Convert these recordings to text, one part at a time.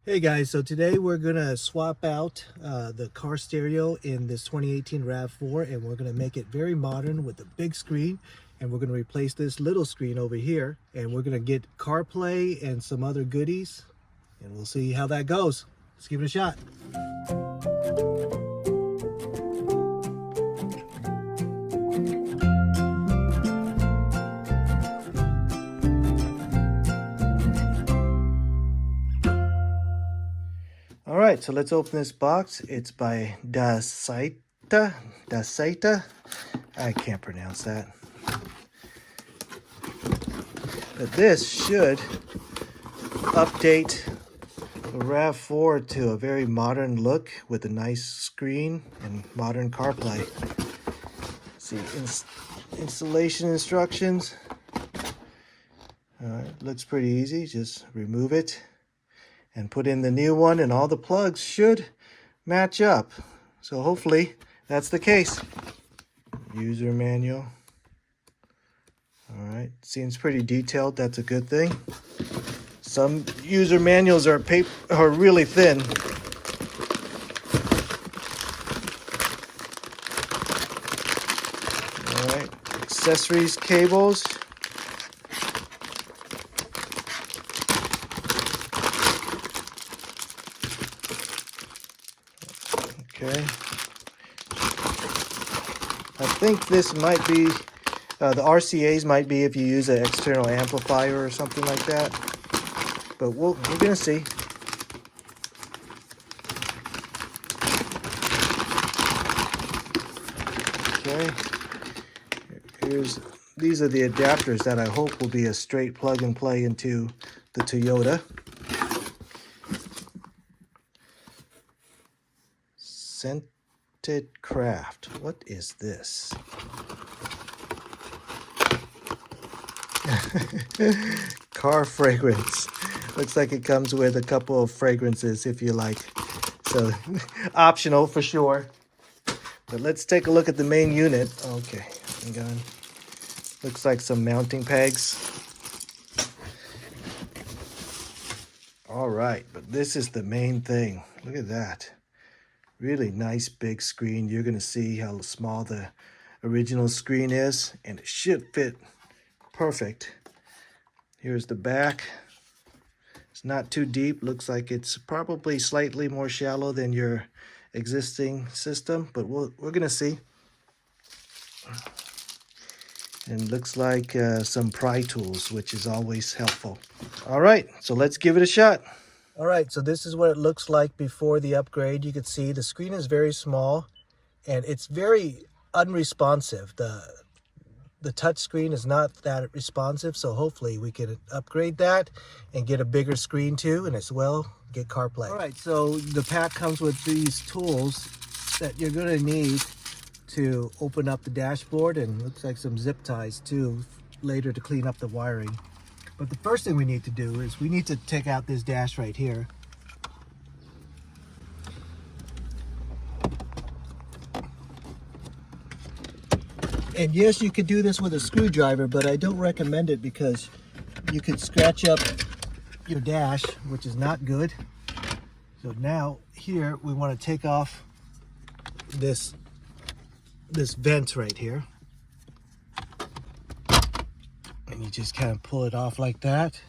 Hey guys, so today we're gonna swap out the car stereo in this 2018 RAV4, and we're gonna make it very modern with a big screen, and we're gonna replace this little screen over here, and we're gonna get CarPlay and some other goodies, and we'll see how that goes. Let's give it a shot. All right, so let's open this box. It's by Dasaita. I can't pronounce that. But this should update the RAV4 to a very modern look with a nice screen and modern CarPlay. See, installation instructions. Looks pretty easy. Just remove it and put in the new one, and all the plugs should match up. So hopefully that's the case. User manual. All right, seems pretty detailed. That's a good thing. Some user manuals are really thin. All right, accessories cables. Okay. I think this might be, the RCAs might be if you use an external amplifier or something like that. But we're going to see. Okay. These are the adapters that I hope will be a straight plug and play into the Toyota. Scented Craft. What is this? Car fragrance. Looks like it comes with a couple of fragrances if you like. So optional for sure. But let's take a look at the main unit. Okay, hang on. Looks like some mounting pegs. All right, but this is the main thing. Look at that. Really nice big screen. You're going to see how small the original screen is, and it should fit perfect. Here's the back. It's not too deep. Looks like it's probably slightly more shallow than your existing system, but we're going to see. And looks like some pry tools, which is always helpful. All right, so let's give it a shot. All right, so this is what it looks like before the upgrade. You can see the screen is very small and it's very unresponsive. The touch screen is not that responsive, so hopefully we can upgrade that and get a bigger screen too, and as well get CarPlay. All right, so the pack comes with these tools that you're going to need to open up the dashboard, and looks like some zip ties too later to clean up the wiring. But the first thing we need to do is we need to take out this dash right here. And yes, you could do this with a screwdriver, but I don't recommend it because you could scratch up your dash, which is not good. So now here we want to take off this vent right here. And you just kind of pull it off like that.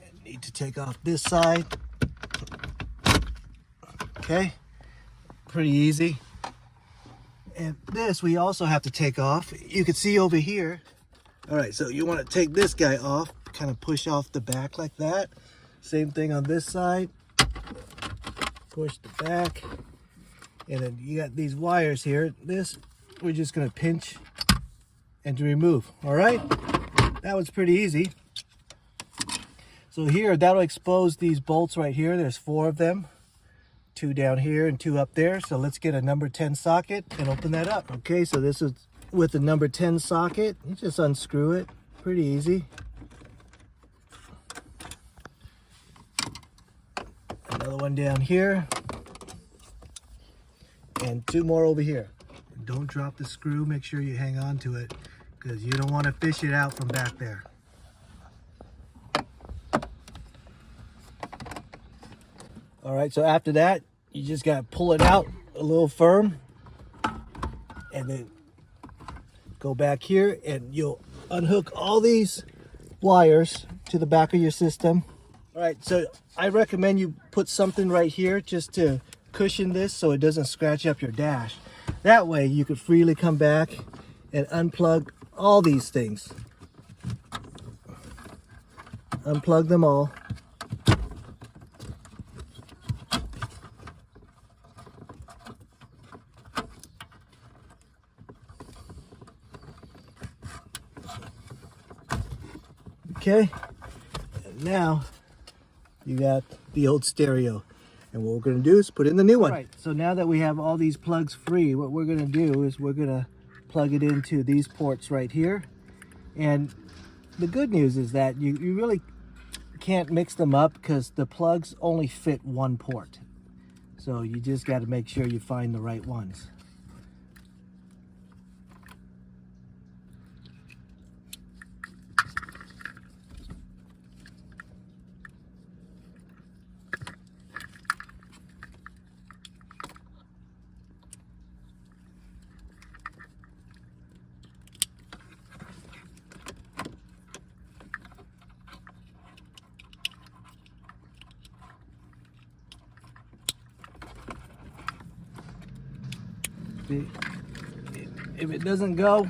And need to take off this side. Okay, pretty easy. And this we also have to take off. You can see over here. All right, so you want to take this guy off, kind of push off the back like that. Same thing on this side. Push the back. And then you got these wires here. This we're just going to pinch and to remove. All right, that was pretty easy. So here, that'll expose these bolts right here. There's 4 of them, 2 down here and 2 up there. So let's get a number 10 socket and open that up. Okay, so this is with the number 10 socket. You just unscrew it, pretty easy. Another one down here, and 2 more over here. Don't drop the screw, make sure you hang on to it, because you don't want to fish it out from back there. All right, so after that, you just got to pull it out a little firm and then go back here and you'll unhook all these wires to the back of your system. All right, so I recommend you put something right here just to cushion this so it doesn't scratch up your dash. That way you could freely come back and unplug all these things. Unplug them all. Okay, and now you got the old stereo. And what we're going to do is put in the new one. All right, so now that we have all these plugs free, what we're going to do is we're going to plug it into these ports right here. And the good news is that you really can't mix them up because the plugs only fit one port. So you just got to make sure you find the right ones. If it doesn't go,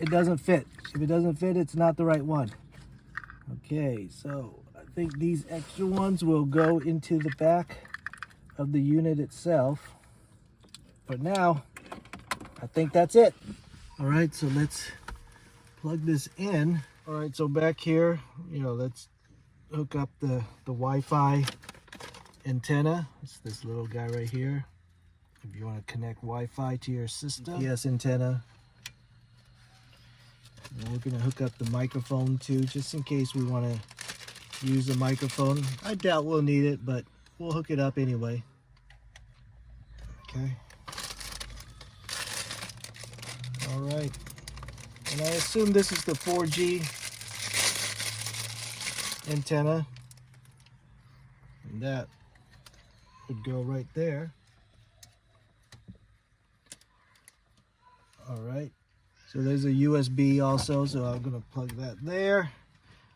it doesn't fit. If it doesn't fit, it's not the right one. Okay, so I think these extra ones will go into the back of the unit itself. But now, I think that's it. All right, so let's plug this in. All right, so back here, let's hook up the Wi-Fi antenna. It's this little guy right here. If you want to connect Wi-Fi to your system. Yes, antenna. And we're going to hook up the microphone too, just in case we want to use a microphone. I doubt we'll need it, but we'll hook it up anyway. Okay. All right. And I assume this is the 4G antenna. And that would go right there. All right, so there's a USB also, so I'm going to plug that there.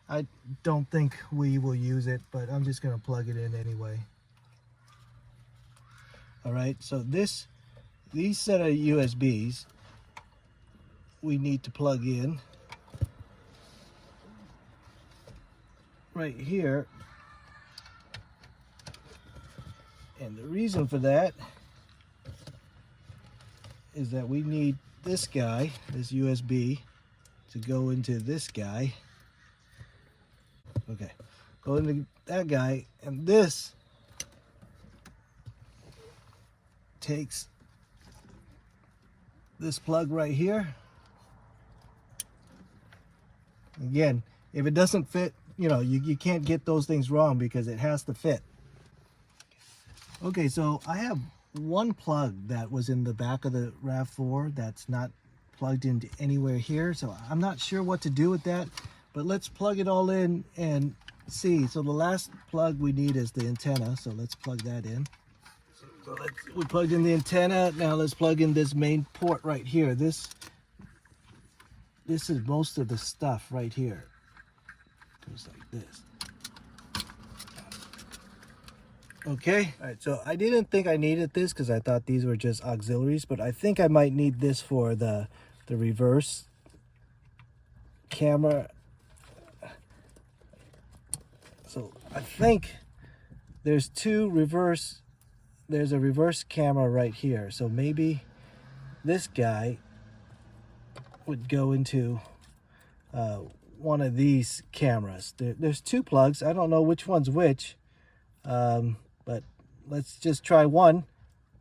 I don't think we will use it, but I'm just going to plug it in anyway. All right, so these set of USBs we need to plug in right here. And the reason for that is that we need this guy, this USB, to go into this guy. Okay, go into that guy, and this takes this plug right here. Again, if it doesn't fit, you can't get those things wrong because it has to fit. Okay, so I have one plug that was in the back of the Rav4 that's not plugged into anywhere here, so I'm not sure what to do with that, but let's plug it all in and see. So the last plug we need is the antenna, so let's plug that in. So we plugged in the antenna. Now let's plug in this main port right here. This is most of the stuff right here. It goes like this. Okay, all right, so I didn't think I needed this because I thought these were just auxiliaries, but I think I might need this for the reverse camera. So I think there's a reverse camera right here. So maybe this guy would go into one of these cameras. There's two plugs. I don't know which one's which. But let's just try one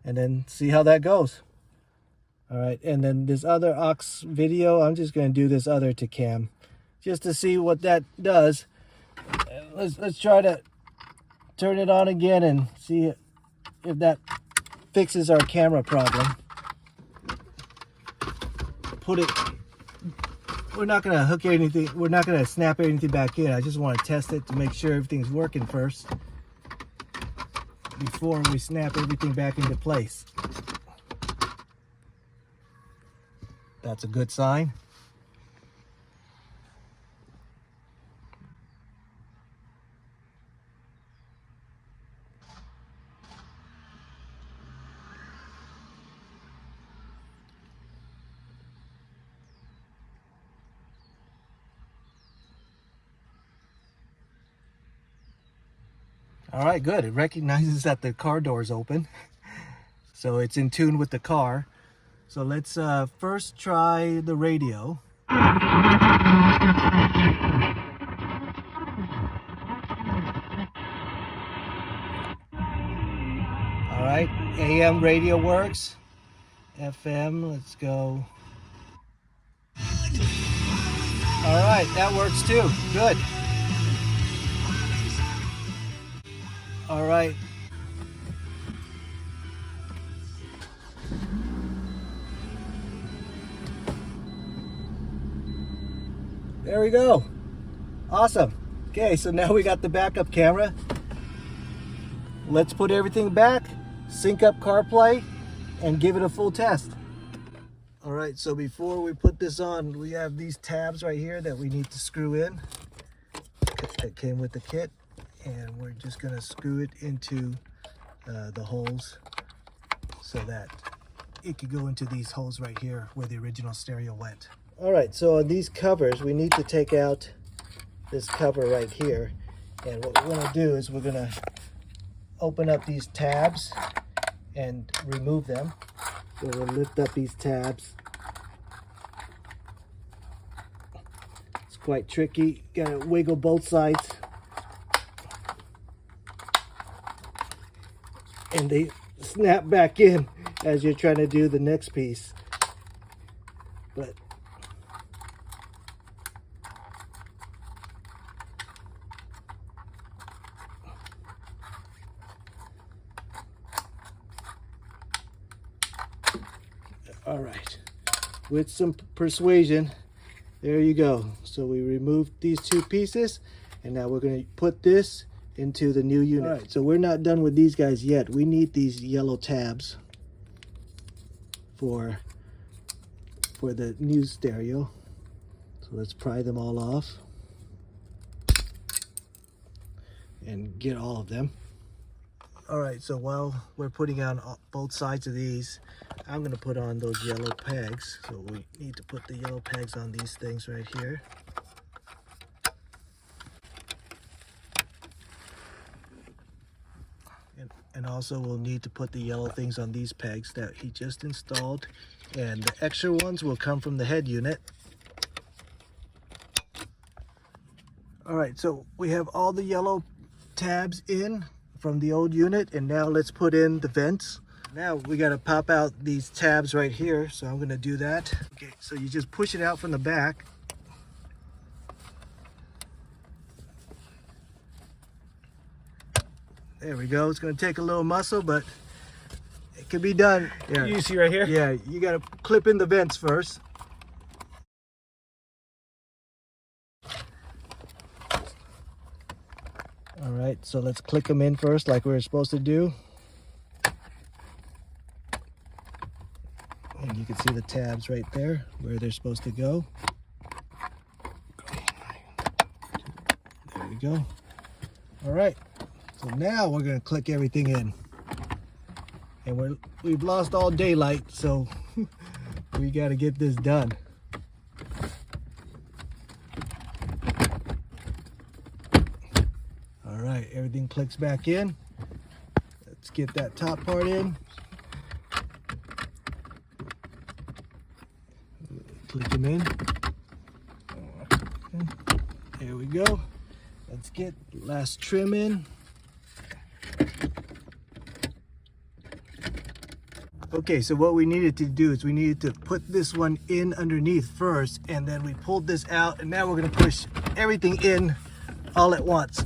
and then see how that goes. All right, and then this other aux video, I'm just going to do this other to cam just to see what that does. Let's try to turn it on again and see if that fixes our camera problem. We're not going to hook anything, we're not going to snap anything back in. I just want to test it to make sure everything's working first. before we snap everything back into place. That's a good sign. All right, good. It recognizes that the car door is open, so it's in tune with the car. So let's first try the radio. All right, AM radio works. FM, let's go. All right, that works too. Good. All right. There we go. Awesome. Okay, so now we got the backup camera. Let's put everything back, sync up CarPlay, and give it a full test. All right, so before we put this on, we have these tabs right here that we need to screw in. That came with the kit. And we're just gonna screw it into the holes so that it could go into these holes right here where the original stereo went. All right, so on these covers, we need to take out this cover right here. And what we're gonna do is we're gonna open up these tabs and remove them. So we'll lift up these tabs. It's quite tricky, gotta wiggle both sides. And they snap back in as you're trying to do the next piece. But all right, with some persuasion, there you go. So we removed these two pieces, and now we're going to put this into the new unit. All right, so we're not done with these guys yet. We need these yellow tabs for the new stereo. So let's pry them all off and get all of them. All right, so while we're putting on both sides of these, I'm going to put on those yellow pegs. So we need to put the yellow pegs on these things right here. And also we'll need to put the yellow things on these pegs that he just installed. And the extra ones will come from the head unit. All right, so we have all the yellow tabs in from the old unit, and now let's put in the vents. Now we got to pop out these tabs right here, so I'm going to do that. Okay, so you just push it out from the back. There we go. It's going to take a little muscle, but it can be done. Yeah. You see right here? Yeah, you got to clip in the vents first. All right, so let's click them in first like we were supposed to do. And you can see the tabs right there where they're supposed to go. There we go. All right. So now we're going to click everything in. And we've lost all daylight, so we got to get this done. All right, everything clicks back in. Let's get that top part in. Click them in. There we go. Let's get the last trim in. Okay, so what we needed to do is we needed to put this one in underneath first, and then we pulled this out, and now we're going to push everything in all at once.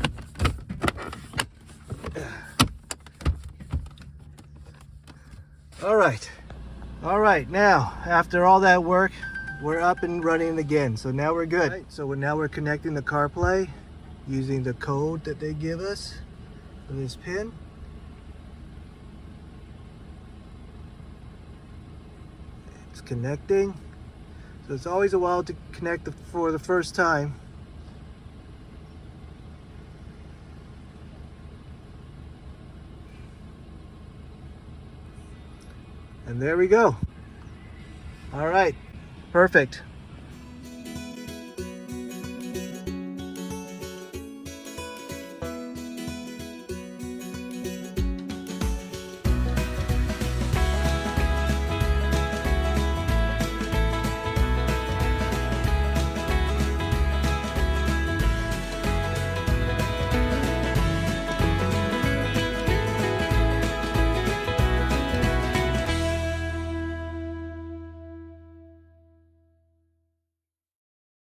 All right, now after all that work, we're up and running again. So now we're good. Right, so now we're connecting the CarPlay using the code that they give us for this pin. connecting. So it's always a while to connect for the first time. And there we go. All right, perfect.